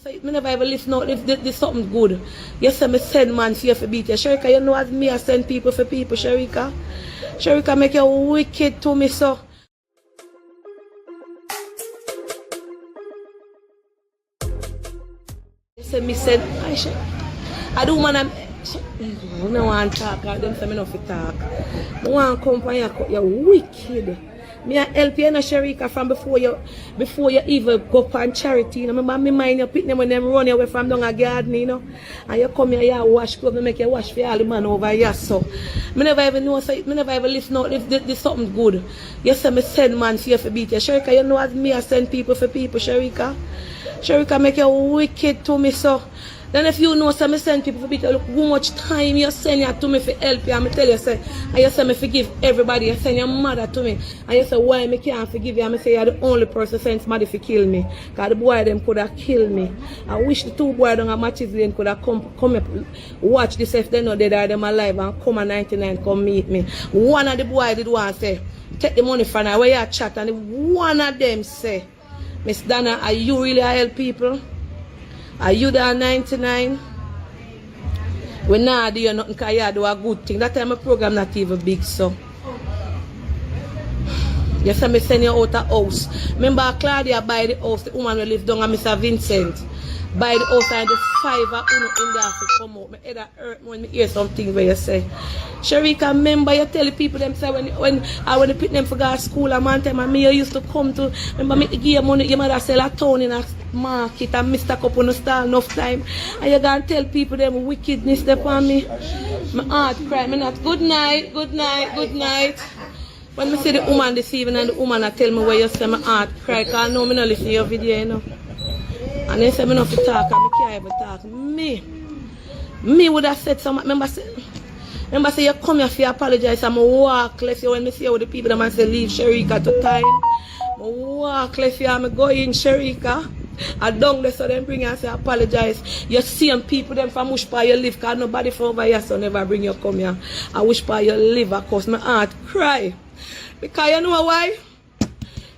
I never ever listen out if there's something good. You say me send man for you for beat you. Sherika, you know as me I send people for people, Sherika. Sherika make you wicked to me so. You say me send I do man I don't want to talk, I don't say me not to talk. I want to come for you, you're wicked. Me I help you, Sherika, from before you even go on charity. You know, remember me mind you pick them when them run away from down a garden, you know. And you come here, you wash clothes, make you wash for all the man over here. So me never even know, me never even listen out if there's something good. You say me send man for you for beat you. Sherika, you know as me I send people for people, Sherika. Sherika make you wicked to me so. Then if you know say me send people for beat you, look how much time you send you to me for help you. And me tell you say, and you say me forgive everybody. You send your mother to me. And you say why me can't forgive you. And me say you're the only person send somebody to kill me. Because the boy them could have killed me. I wish the two boys down at Matches Lane could have come up, watch this if they know they are them alive and come at 99 come meet me. One of the boys did one say, take the money from her where you chat, and one of them say, Miss Donna, are you really help people? Are you there 99? We not do nothing because you do a good thing. That time my program not even big so. You say me send you out of house. Remember Claudia buy the house, the woman will live down at Mr. Vincent. Buy the house and the 5 in there to come out. My head hurt when I hear something where you say. Sherika, remember you tell the people them say when you pick them for go to school a man time and me you used to come to remember me give you money, your mother sell a town in a market and Mr. Cup on the stall enough time. And you gonna tell people them wickedness upon me. My heart cry, me not good night, good night, good night. When I see the woman this evening and the woman I tell me where you say my heart cry, because I know me not listen to your video, you know. And they say me not to talk and I can't even talk. Me would have said something. Remember say you come here for apologize and I walk left you when I see how the people that say leave Sherika to time. I walk left you and I go in Sherika. I down there so them bring you and say apologize. You see people them from which part you live because nobody from over here so never bring you come here. I wish part you live of course my heart cry. Because you know why?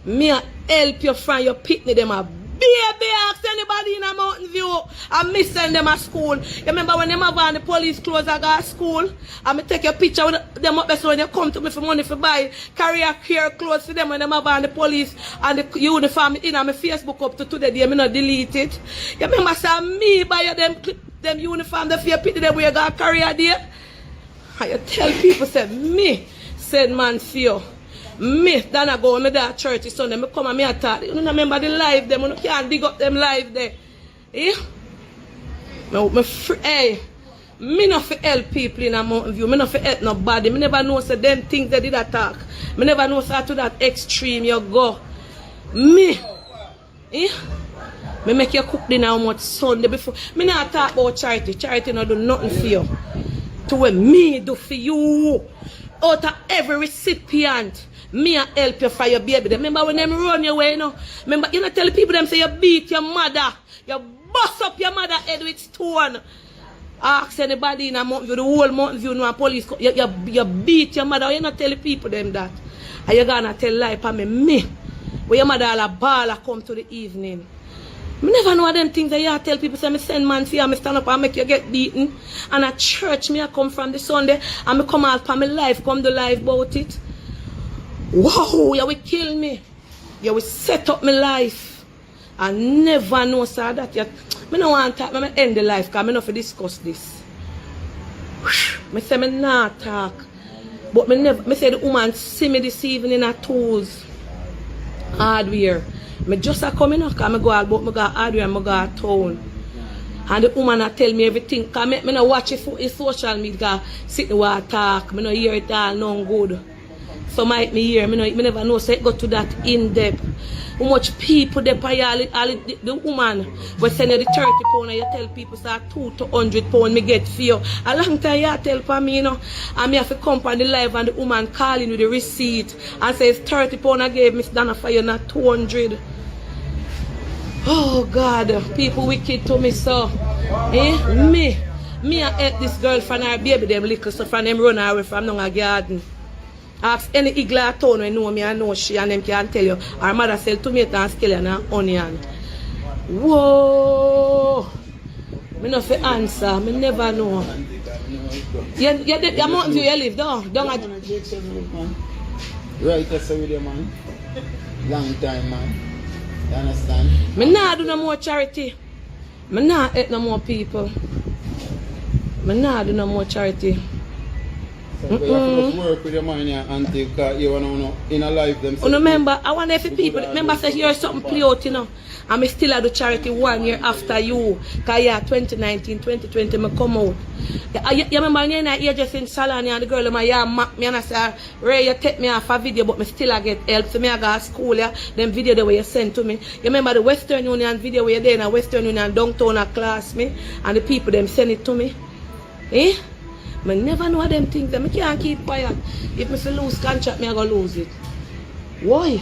Me I help you from your picnic them a baby ask anybody in a Mountain View and me send them to school. You remember when them have on the police clothes I go to school and me take a picture with them up there so when they come to me for money for buy career care clothes for them when them have on the police and the uniform in on my Facebook up to today me not delete it. You remember say me buy them uniform the fear pity them where you got career there. And you tell people say me send man for you. Me, Donna go me there church this Sunday, me come and me attack. You don't remember the live them, you can't dig up them live there. Eh? Me not for help people in a Mountain View, me not for help nobody. Me never know say them things they did attack. Me never know say to that extreme you go. Me. Eh? Me make you cook dinner how much Sunday before. Me not talk about charity. Charity not do nothing for you. To what me do for you. Out of every recipient. Me and help you for your baby. Remember when them run your way, you know? Remember, you know, tell people them say you beat your mother. You bust up your mother head with stone. Ask anybody in a Mountain View, the whole Mountain View, no police. You beat your mother. You not tell people them that. And you gonna tell lie for me. When your mother all a ball come to the evening. I never know them things that you tell people say me send man for you, me stand up and make you get beaten. And at church me I come from the Sunday and me come out for my life, come to life about it. Wow, you will kill me. You will set up my life. I never know sir that you. I don't want to talk, I end the life because I don't discuss this. I say I not talk. But I say the woman see me this evening at tools. Hardware. I just come in because I go out, but I go hardware and I go town. And the woman tell me everything. Because I don't watch it in social media. Sit there and talk. I don't hear it all, no good. So might me hear, I never know, so it go to that in depth. How much people they pay the woman will send you the 30 pounds and you tell people say 2 to 100 pounds me get for you. A long time you tell for me, you know, and me have to come on the live and the woman calling with the receipt and says 30 pounds I gave Miss Donna for you, not 200. Oh God, people wicked to me so. Me I help this girl from her baby them little so from them run away from down a garden. Ask any eagle at town when know me and know she and them can tell you. Her mother sell tomato and scallion and onion. Whoa! know for answer. Me never know. You Mountain View you live, down at... Right, that's with you, man. Long time, man. You understand? Me nah do no more charity. Me nah help no more people. Me nah do no more charity. So you have to work with your money until you want to in a life them. Remember, I want every people. Remember, say hear something play out, you know. And me still do charity 1 year after you. Cause yeah, 2019, 2020, me come out. You remember when you're just in salon and the girl my map me and I say, Ray, you take me off a video, but me still I get help. So me I go to school, yeah. Them video the way you sent to me. You remember the Western Union video where you're there in a Western Union downtown class me, and the people them send it to me. Eh? I never know them things. I can't keep quiet. If I lose contract, I go lose it. Why?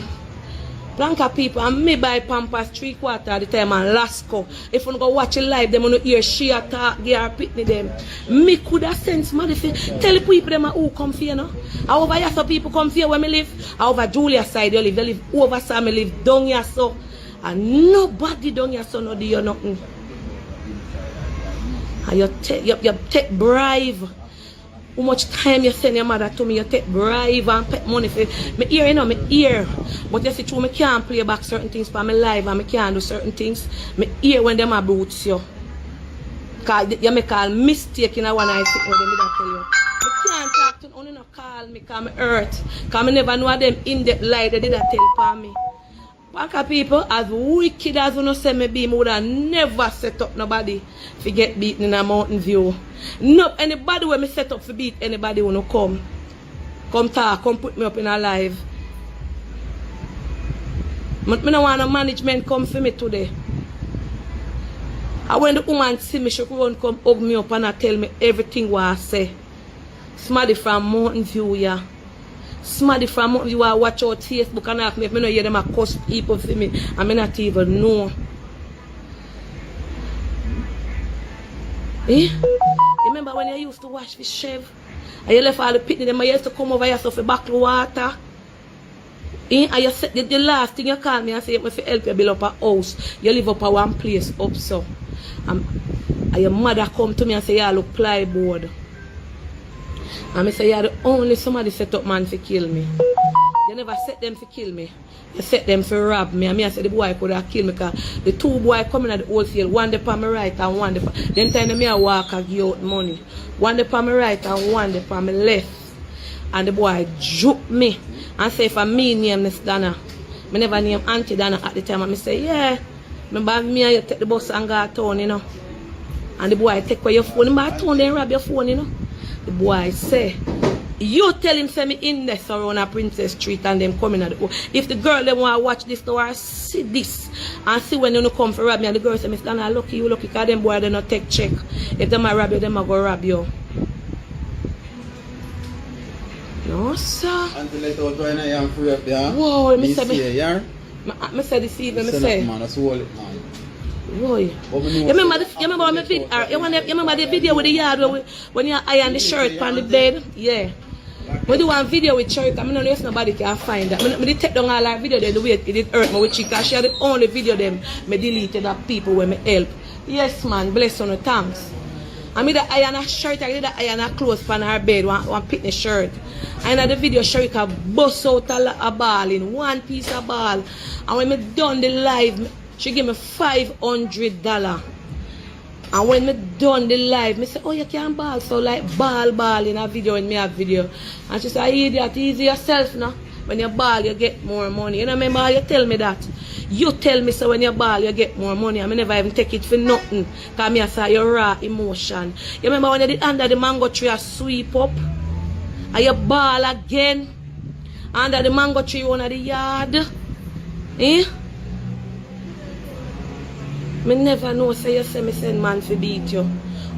Blanca people, and me buy Pampers 3/4 at the time and Lasco. If you go watch it live, them want to hear she attack, they are pitney them. Me could have sense, man. Tell the people them who come here, you know. Over here, so people come here where me live. Over Julia's side, they live over so me live down here, so. And nobody down here, so no do you nothing. And you take bribe. How much time you send your mother to me, you take bribe and pay money for me ear, you know, me ear. But you see true, me can't play back certain things for my life and me can't do certain things. Me ear when them abuse you. Cause you make a mistake in a one I sit with them, I tell you. Me can't talk to only no call me cause me hurt. Cause me never know them in-depth lie they did not tell for me. Baka people, as wicked as you know say me be, me would have never set up nobody to get beaten in a Mountain View. No, anybody when me set up for beat anybody wanna come talk, come put me up in a live. Me no want no management come for me today. And when the woman see me, she could come hug me up and tell me everything what I say. Somebody from Mountain View, yeah. Somebody from Mountain View watch out Facebook and ask me if I know hear them a cuss people for me. I may not even know. Eh? Remember when you used to wash fish shave? And you left all the pitney, them used to come over here so for back the water. Eh? And you said the last thing you call me and say if I help you build up a house. You live up at one place up so. And your mother come to me and say you look plyboard. And I say you're the only somebody set up man to kill me. You never set them to kill me. You set them to rob me. And I say the boy could have killed me because the two boys coming at the wholesale, one dey on my right and one dey on. Then time me I walk and give out money. One dey on my right and one dey on my left. And the boy juke me and say if I me name Miss Donna. I never name Auntie Donna at the time. And I say, yeah. Remember me and you take the bus and go to town, you know. And the boy take away your phone. Remember town then rob your phone, you know. The boy say, you tell him say me in there around a Princess Street and them coming at the if the girl them want to watch this or see this and see when you come for rob me and the girl say, Miss Donna, lucky you lucky because them boy they not take check. If them a rob you, them a go rob you. No sir. Until I thought when I am free up there. Whoa, me say me. Yeah. Me say this evening, me say. Man, that's all it man. Boy. You remember the video with the yard when you iron the shirt on the bed? Yeah. We do one video with Sherika. I don't know if nobody can find that. I take down all our video the way it did hurt me with Chica. She had the only video them me deleted that people when me help. Yes man, bless on the thanks. I made the iron a shirt, I did the iron a clothes on her bed, one picnic shirt. And in the video Sherika bust out a ball in one piece of ball. And when me done the live, she gave me $500. And when me done the live, me say, oh, you can't ball. So like ball in a video when me have video. And she said, idiot, easy yourself now. When you ball, you get more money. You know, remember how you tell me that? You tell me so when you ball, you get more money. I never even take it for nothing. Because me I saw your raw emotion. You remember when you did under the mango tree, I sweep up. And you ball again. Under the mango tree, one of the yard. Eh? Me never know say you say me send man for beat you.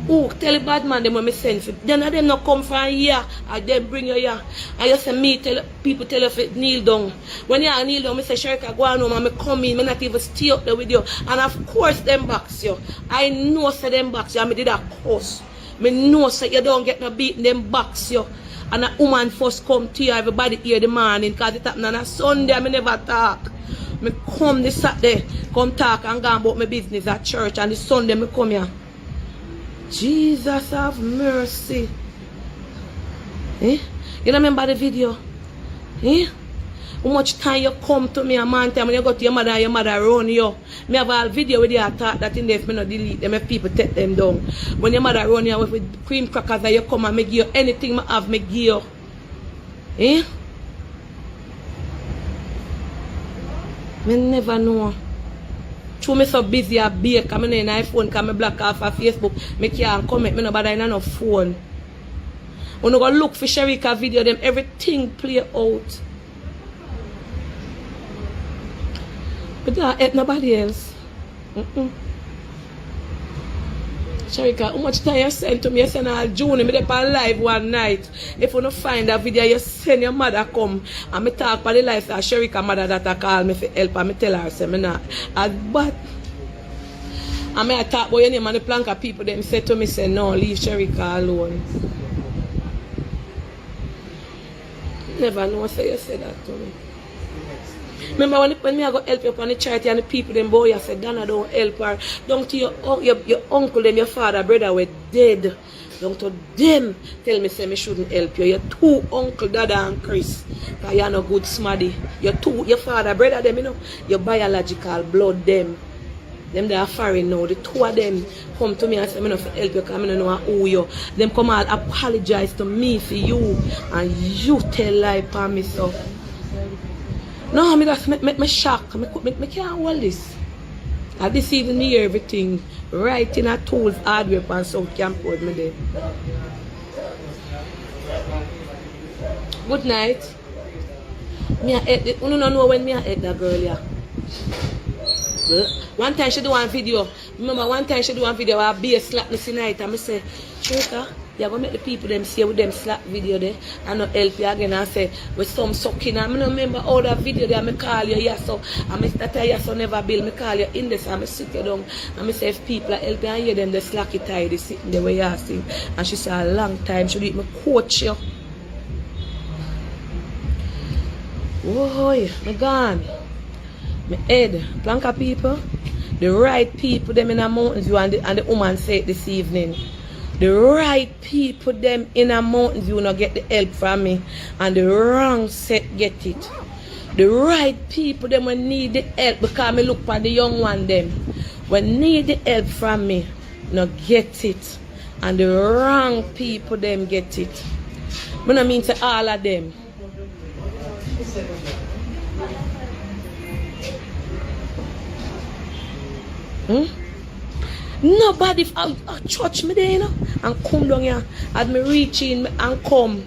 Oh, tell the bad man them when me send for. Then them not come from here and them bring you here. And you say me tell people tell you to kneel down. When you kneel down, me say Sherika go on home and me come in, me not even stay up there with you. And of course them box you. I know say them box you and me did a course. Me know say you don't get no beating them box you. And a woman first come to you, everybody hear the morning because it happened on a Sunday and me never talk. Me come this Saturday, come talk and go about my business at church, and this Sunday me come here. Jesus have mercy. Eh? You remember the video? Eh? How much time you come to me a man time when you go to your mother and your mother run you. Me have a video with you attack that in there if me not delete them if people take them down. When your mother run you with cream crackers and you come and make you anything I have me give you. Eh? Me never know. True me so busy a bake, I'm in an iPhone, because I block off of Facebook. I can't comment, I no bother in no phone. When I go look for Sherika video, them everything play out. But that ain't nobody else. Sherika, how much time you send to me? You send all June, me dey on live one night. If you don't find that video, you send your mother come and me talk about the life of Sherika mother that I call me for help and me tell her say me not. But I may talk about your name and the plank of people them say to me say no, leave Sherika alone. Never know say you say that to me. Remember when me I go help you on the charity and the people them boy I said Donna don't help her. Don't to your uncle them, your father, brother were dead. Don't to them tell me say me shouldn't help you. Your two uncle, Dada and Chris. Cause you're no good smarty. Your father, brother them, you know, your biological blood them. Them they are foreign now. The two of them come to me and say, I don't help you because I don't know who you. Them come and apologize to me for you. And you tell lie for me so. No, I just make me shock. I can't hold this. I deceive me hear everything. Right in a tools, hardware and some camp with me there. Good night. Me I ate it. You don't know when me I ate that girl yeah. One time she do one video. Remember one time she do one video where I be a slap me tonight and I say, Sherika, you're going to make the people them see with them slap video there and not help you again and say with some sucking. I don't remember all that video there I call you yes so and that I yes so never bill me call you in this and I sit you down and I say if people are helping and hear them they slack it tight they sitting there where you asking and she said a long time she do it me coach you. Oh me gone. My head, plank of people, the right people them in a mountain view and the woman said this evening. The right people them in a mountain view not get the help from me and the wrong set get it. The right people them when need the help because me look for the young one them. When need the help from me, not get it. And the wrong people them get it. I don't mean to all of them. Nobody church me there, you know, and come down here and me reach in and come.